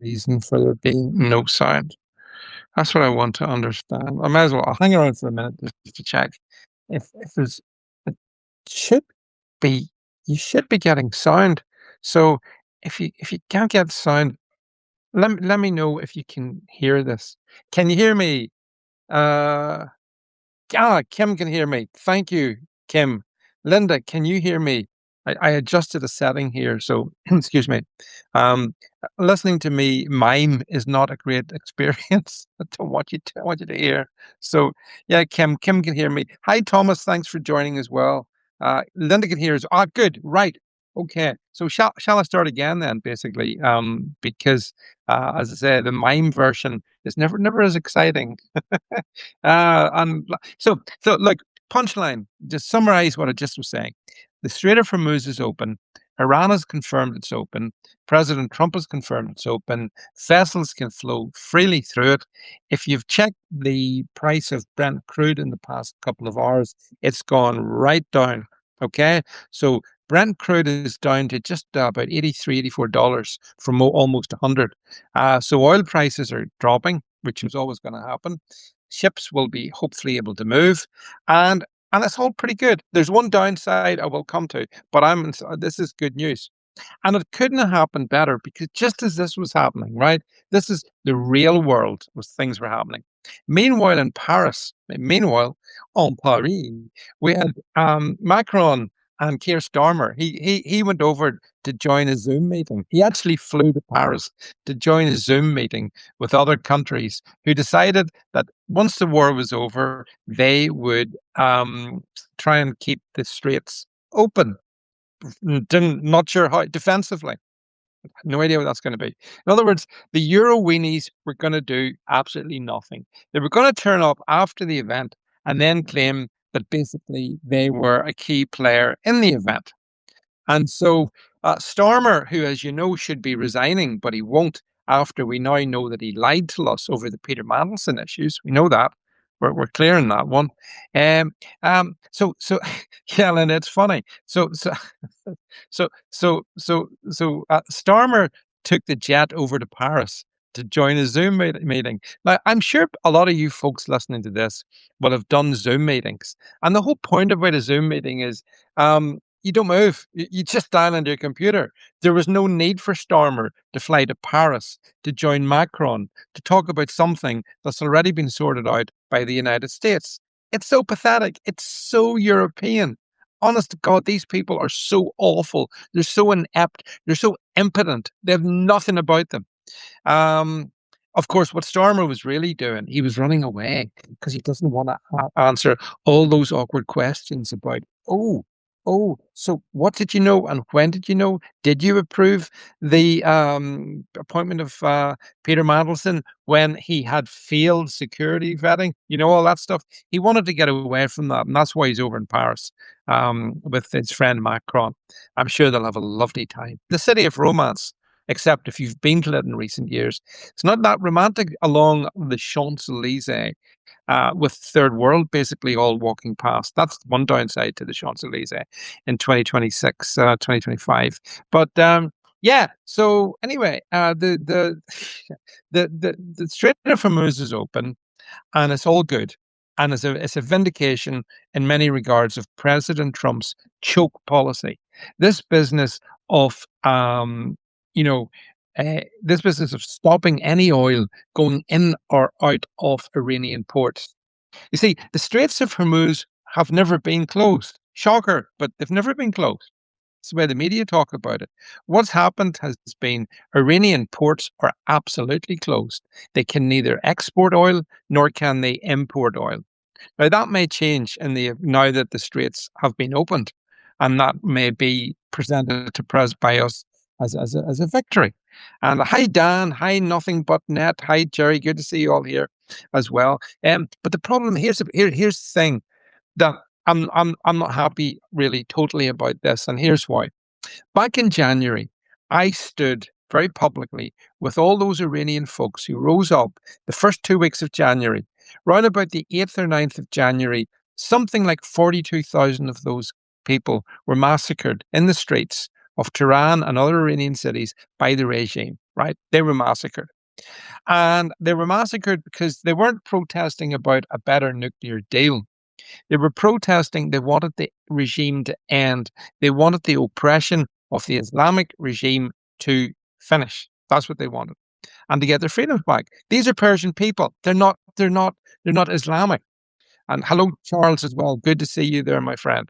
reason for there being no sound? That's what I want to understand. I might as well. I'll hang around for a minute just to check if there's. It should be. You should be getting sound. So if you can't get sound, let me know if you can hear this. Can you hear me? Uh, Kim can hear me. Thank you, Kim. Linda, can you hear me? I adjusted a setting here, so excuse me. Um, Listening to me mime is not a great experience. I don't want you to, I want you to hear. So yeah, Kim can hear me. Hi, Thomas. Thanks for joining as well. Linda can hear us. Ah, good. Right. Okay. So shall I start again then? Basically, because as I say, the mime version is never as exciting. So look, punchline, just summarize what I just was saying. The Strait of Hormuz is open. Iran has confirmed it's open. President Trump has confirmed it's open. Vessels can flow freely through it. If you've checked the price of Brent crude in the past couple of hours, it's gone right down. Okay. So Brent crude is down to just about $83, $84 from almost 100. So oil prices are dropping, which was always going to happen. Ships will be hopefully able to move, and it's all pretty good. There's one downside I will come to, but this is good news. And it couldn't have happened better because just as this was happening, right? This is the real world was things were happening. Meanwhile, in Paris, en Paris, we had Macron and Keir Starmer. He went over to join a Zoom meeting. He actually flew to Paris to join a Zoom meeting with other countries who decided that once the war was over, they would try and keep the Straits open. Not sure how defensively. No idea what that's going to be. In other words, the Euro weenies were going to do absolutely nothing. They were going to turn up after the event and then claim that basically they were a key player in the event. And so Starmer, who, as you know, should be resigning, but he won't after we now know that he lied to us over the Peter Mandelson issues. We know that. We're clear on that one. So yeah, and it's funny. So Starmer took the jet over to Paris to join a Zoom meeting. Now, I'm sure a lot of you folks listening to this will have done Zoom meetings. And the whole point about a Zoom meeting is you don't move. You just dial into your computer. There was no need for Starmer to fly to Paris to join Macron to talk about something that's already been sorted out by the United States. It's so pathetic. It's so European. Honest to God, these people are so awful. They're so inept. They're so impotent. They have nothing about them. Um, of course, what Stormer was really doing, he was running away because he doesn't want to answer all those awkward questions about, so what did you know and when did you know? Did you approve the appointment of Peter Mandelson when he had failed security vetting? You know, all that stuff. He wanted to get away from that, and that's why he's over in Paris with his friend Macron. I'm sure they'll have a lovely time. The city of romance, except if you've been to it in recent years. It's not that romantic along the Champs-Elysees with third world basically all walking past. That's one downside to the Champs-Elysees in 2026, 2025. But yeah, so anyway, the Strait of Hormuz is open and it's all good. And it's a vindication in many regards of President Trump's choke policy. This business of, you know, this business of stopping any oil going in or out of Iranian ports. You see, the Straits of Hormuz have never been closed. Shocker, but they've never been closed. It's the way the media talk about it. What's happened has been Iranian ports are absolutely closed. They can neither export oil nor can they import oil. Now that may change in the now that the straits have been opened, and that may be presented to press by us as a victory. And hi Dan, hi nothing but net, hi Jerry, good to see you all here as well. But the problem here's here's the thing that I'm not happy really totally about this, and here's why. Back in January, I stood very publicly with all those Iranian folks who rose up the first 2 weeks of January. Round about the 8th or 9th of January, something like 42,000 of those people were massacred in the streets of Tehran and other Iranian cities by the regime. right? They were massacred. And they were massacred because they weren't protesting about a better nuclear deal. They were protesting, they wanted the regime to end. They wanted the oppression of the Islamic regime to finish. That's what they wanted. And to get their freedoms back. These are Persian people. They're not Islamic. And hello, Charles, as well. Good to see you there, my friend.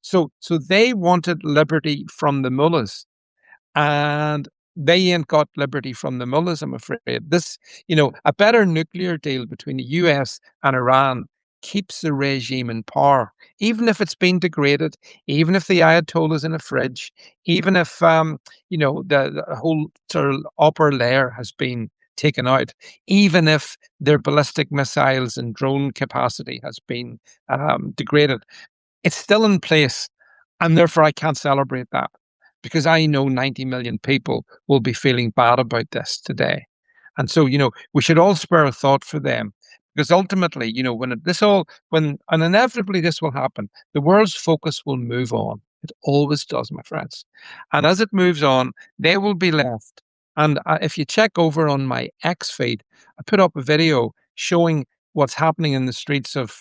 So they wanted liberty from the mullahs, and they ain't got liberty from the mullahs, I'm afraid. A better nuclear deal between the US and Iran keeps the regime in power, even if it's been degraded, even if the Ayatollah's in a fridge, even if the whole sort of upper layer has been taken out, even if their ballistic missiles and drone capacity has been degraded. It's still in place, and therefore I can't celebrate that because I know 90 million people will be feeling bad about this today. And so, we should all spare a thought for them because ultimately, and inevitably this will happen, the world's focus will move on. It always does, my friends. And as it moves on, they will be left. And if you check over on my X feed, I put up a video showing what's happening in the streets of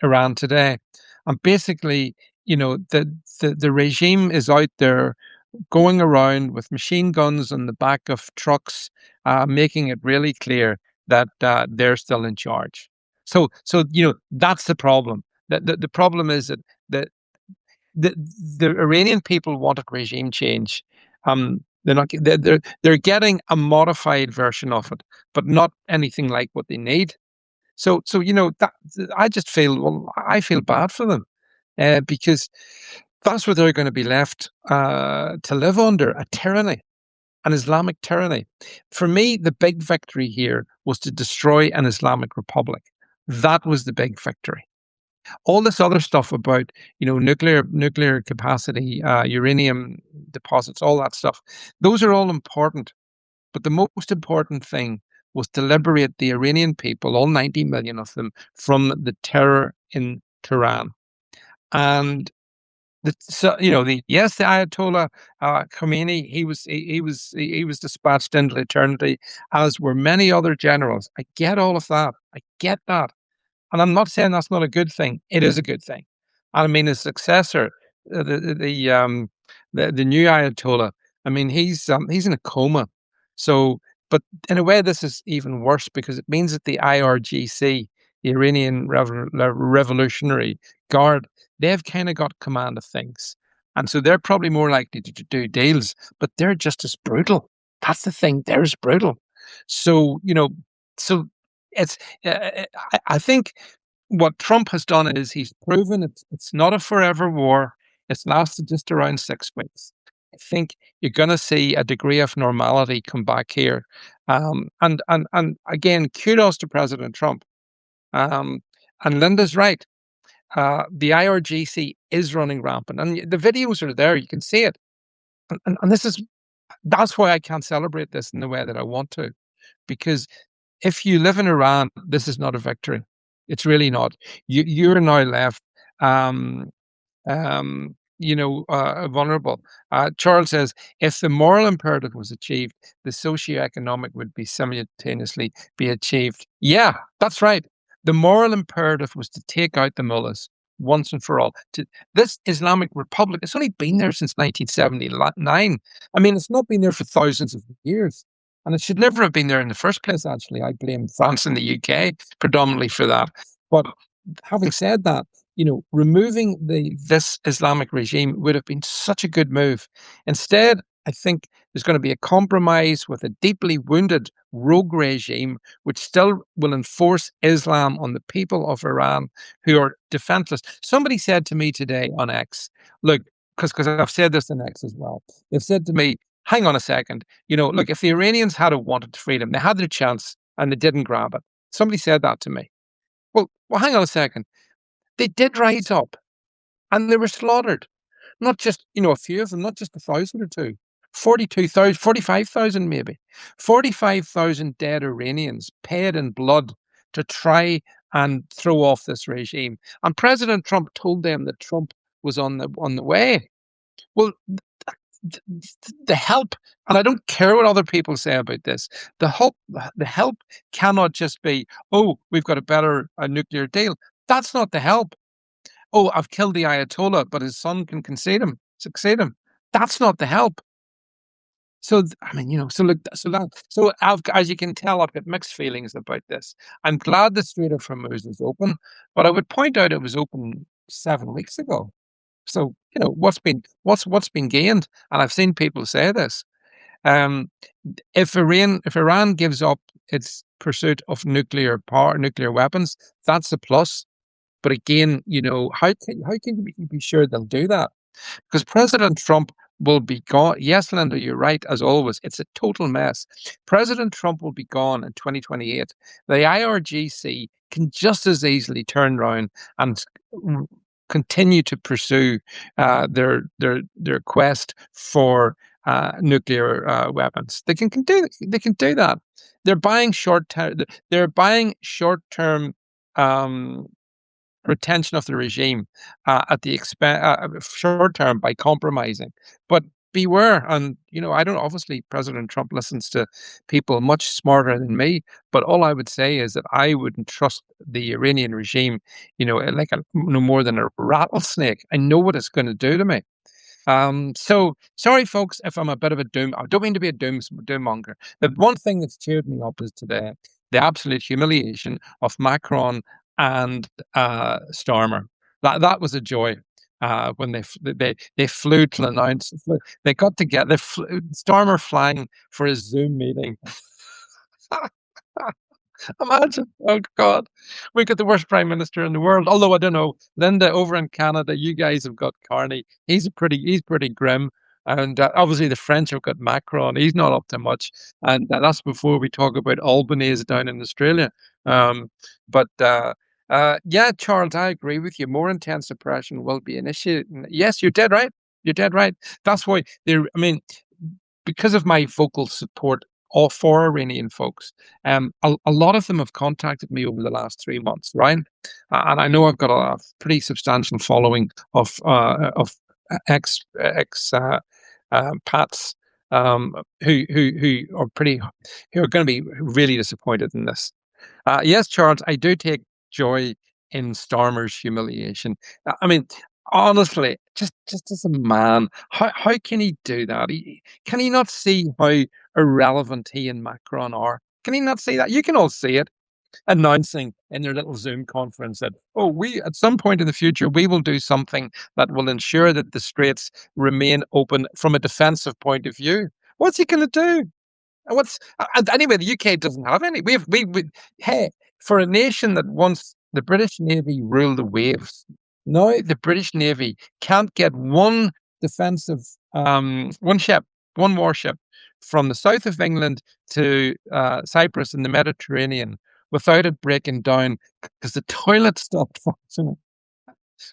Iran today. And basically, the regime is out there going around with machine guns on the back of trucks, making it really clear that they're still in charge. So that's the problem. The problem is that the, the Iranian people wanted regime change. They're not. They're getting a modified version of it, but not anything like what they need. So that I just feel I feel bad for them because that's what they're going to be left to live under a tyranny, an Islamic tyranny. For me, the big victory here was to destroy an Islamic republic. That was the big victory. All this other stuff about nuclear capacity, uranium deposits, all that stuff, those are all important. But the most important thing was to liberate the Iranian people, all 90 million of them, from the terror in Tehran. And the Ayatollah Khomeini, he was dispatched into eternity, as were many other generals. I get all of that. I get that, and I'm not saying that's not a good thing. It is a good thing. And I mean, his successor, the new Ayatollah. I mean, he's in a coma. So, but in a way, this is even worse because it means that the IRGC, the Iranian Revolutionary Guard, they've kind of got command of things, and so they're probably more likely to do deals. But they're just as brutal. That's the thing. They're as brutal. So so it's. I think what Trump has done is he's proven it's not a forever war. It's lasted just around 6 weeks. I think you're going to see a degree of normality come back here. And again, kudos to President Trump. Um, and Linda's right. The IRGC is running rampant, and the videos are there. You can see it, and that's why I can't celebrate this in the way that I want to, because if you live in Iran, this is not a victory. It's really not. You're now left, um, vulnerable. Charles says if the moral imperative was achieved, the socioeconomic would be simultaneously be achieved. Yeah, that's right. The moral imperative was to take out the mullahs once and for all. This Islamic Republic, it's only been there since 1979. I mean, it's not been there for thousands of years. And it should never have been there in the first place, actually. I blame France and the UK predominantly for that. But having said that, removing this Islamic regime would have been such a good move. Instead, I think there's going to be a compromise with a deeply wounded rogue regime, which still will enforce Islam on the people of Iran who are defenseless. Somebody said to me today on X, look, because I've said this on X as well, they've said to me, hang on a second, look, if the Iranians had wanted freedom, they had their chance and they didn't grab it. Somebody said that to me. Well, hang on a second. They did rise up and they were slaughtered. Not just, a few of them, not just 1,000 or two. 42,000, 45,000 maybe. 45,000 dead Iranians paid in blood to try and throw off this regime. And President Trump told them that Trump was on the way. Well, the help, and I don't care what other people say about this. The help, the help cannot just be, oh, we've got a better nuclear deal. That's not the help. Oh, I've killed the Ayatollah, but his son can succeed him. That's not the help. So, I mean, so look, so as you can tell, I've got mixed feelings about this. I'm glad the Strait of Hormuz is open, but I would point out it was open 7 weeks ago. So, what's been gained? And I've seen people say this. Um, if Iran gives up its pursuit of nuclear power, nuclear weapons, that's a plus. But again, how can you be sure they'll do that? Because President Trump will be gone. Yes, Linda, you're right, as always. It's a total mess. President Trump will be gone in 2028. The IRGC can just as easily turn around and continue to pursue their quest for nuclear weapons. They can do that. They're buying short term. They're buying short term. Um, Retention of the regime at the expense short term by compromising. But beware, and I don't obviously President Trump listens to people much smarter than me, but all I would say is that I wouldn't trust the Iranian regime, like no more than a rattlesnake. I know what it's going to do to me. So sorry, folks, if I'm a bit of a doom. I don't mean to be a doom monger. The one thing that's cheered me up is today the absolute humiliation of Macron and Starmer. That was a joy. When they flew to announce, they got together. Starmer flying for a Zoom meeting. Imagine. Oh God. We got the worst prime minister in the world. Although I don't know, Linda, over in Canada, you guys have got Carney. He's pretty grim. And obviously the French have got Macron. He's not up to much. And that's before we talk about Albanese down in Australia. But yeah, Charles, I agree with you. More intense oppression will be an issue. Yes, you're dead right. You're dead right. That's why I mean, because of my vocal support all for Iranian folks, a lot of them have contacted me over the last 3 months, right? And I know I've got a pretty substantial following of ex Pats who are going to be really disappointed in this. Yes, Charles, I do take joy in Starmer's humiliation. I mean, honestly, just as a man, how can he do that? Can he not see how irrelevant he and Macron are? Can he not see that? You can all see it announcing in their little Zoom conference that, oh, we at some point in the future we will do something that will ensure that the Straits remain open from a defensive point of view. What's he going to do? Anyway, the UK doesn't have any. Hey, for a nation that once the British Navy ruled the waves, now the British Navy can't get one ship, one warship from the south of England to Cyprus in the Mediterranean without it breaking down because the toilet stopped functioning.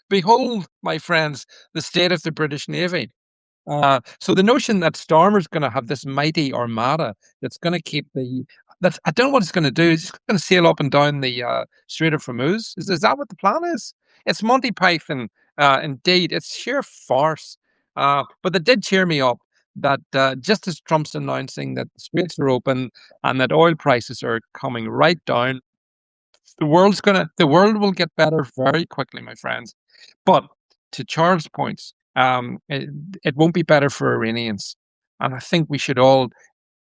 Behold, my friends, the state of the British Navy. So the notion that Stormer's going to have this mighty armada that's going to keep that's I don't know what it's going to do. It's going to sail up and down the Strait of Hormuz. Is that what the plan is? It's Monty Python, indeed. It's sheer farce. But it did cheer me up that just as Trump's announcing that the straits are open and that oil prices are coming right down, the world will get better very quickly, my friends. But to Charles' points, it won't be better for Iranians, and I think we should all,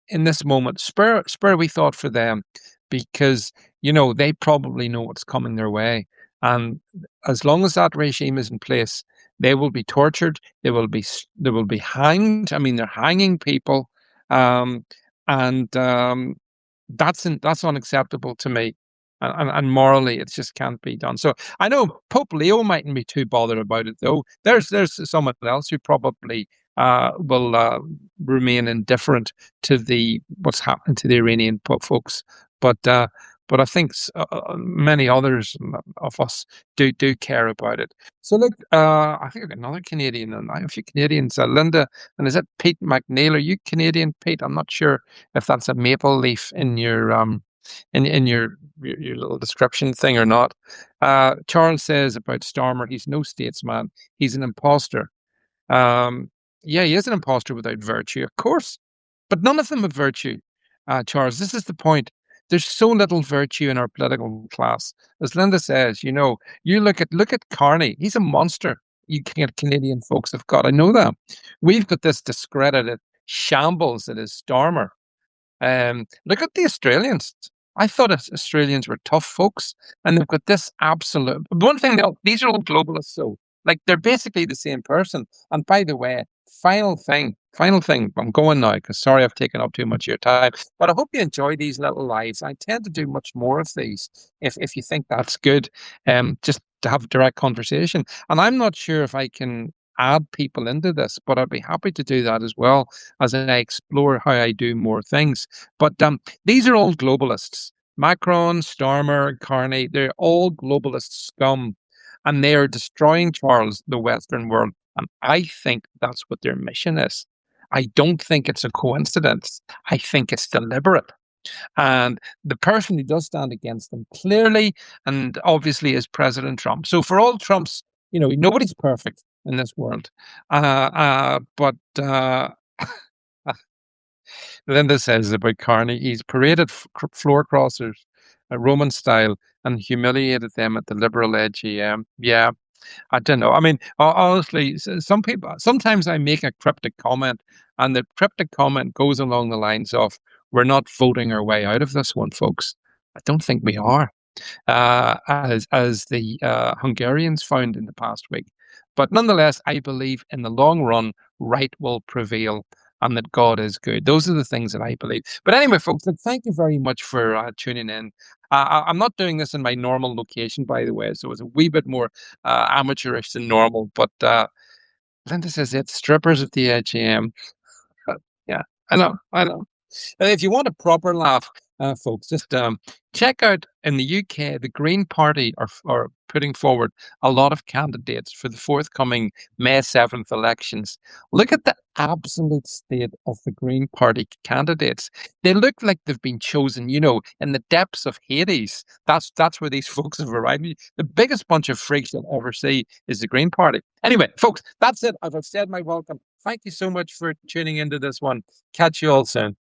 in this moment, spare we thought for them, because they probably know what's coming their way, and as long as that regime is in place, they will be tortured. They will be hanged. I mean, they're hanging people, um, and that's unacceptable to me. And morally, it just can't be done. So I know Pope Leo mightn't be too bothered about it, though. There's someone else who probably will remain indifferent to the what's happening to the Iranian folks. But I think many others of us do care about it. So look, I think I've got another Canadian, and I have a few Canadians. Linda, and is it Pete McNeil? Are you Canadian, Pete? I'm not sure if that's a maple leaf in your your little description thing or not. Charles says about Starmer, he's no statesman. He's an imposter. Um, Yeah, he is an imposter without virtue, of course, but none of them have virtue, Charles. This is the point. There's so little virtue in our political class. As Linda says, you look at Carney. He's a monster. You Canadian folks have got. I know that. We've got this discredited shambles that is Starmer. Look at the Australians. I thought Australians were tough folks, and they've got this absolute. One thing, these are all globalists, so like they're basically the same person. And by the way, final thing. I'm going now because sorry I've taken up too much of your time, but I hope you enjoy these little lives. I tend to do much more of these if you think that's good. Just to have direct conversation, and I'm not sure if I can add people into this, but I'd be happy to do that as well as I explore how I do more things. But these are all globalists. Macron, Starmer, Carney, they're all globalist scum. And they are destroying, Charles, the Western world. And I think that's what their mission is. I don't think it's a coincidence. I think it's deliberate. And the person who does stand against them clearly and obviously is President Trump. So for all Trump's, nobody's perfect in this world. But Linda says about Carney, he's paraded floor crossers, Roman style, and humiliated them at the Liberal AGM. Yeah, I don't know. I mean, honestly, some people, sometimes I make a cryptic comment, and the cryptic comment goes along the lines of, we're not voting our way out of this one, folks. I don't think we are, as the Hungarians found in the past week. But nonetheless, I believe in the long run, right will prevail and that God is good. Those are the things that I believe. But anyway, folks, look, thank you very much for tuning in. I'm not doing this in my normal location, by the way, so it's a wee bit more amateurish than normal. But Linda says it's strippers at the AGM. Yeah, I know. If you want a proper laugh, folks, just check out in the UK, the Green Party are putting forward a lot of candidates for the forthcoming May 7th elections. Look at the absolute state of the Green Party candidates. They look like they've been chosen, in the depths of Hades. That's where these folks have arrived. The biggest bunch of freaks you'll ever see is the Green Party. Anyway, folks, that's it. I've said my welcome. Thank you so much for tuning into this one. Catch you all soon.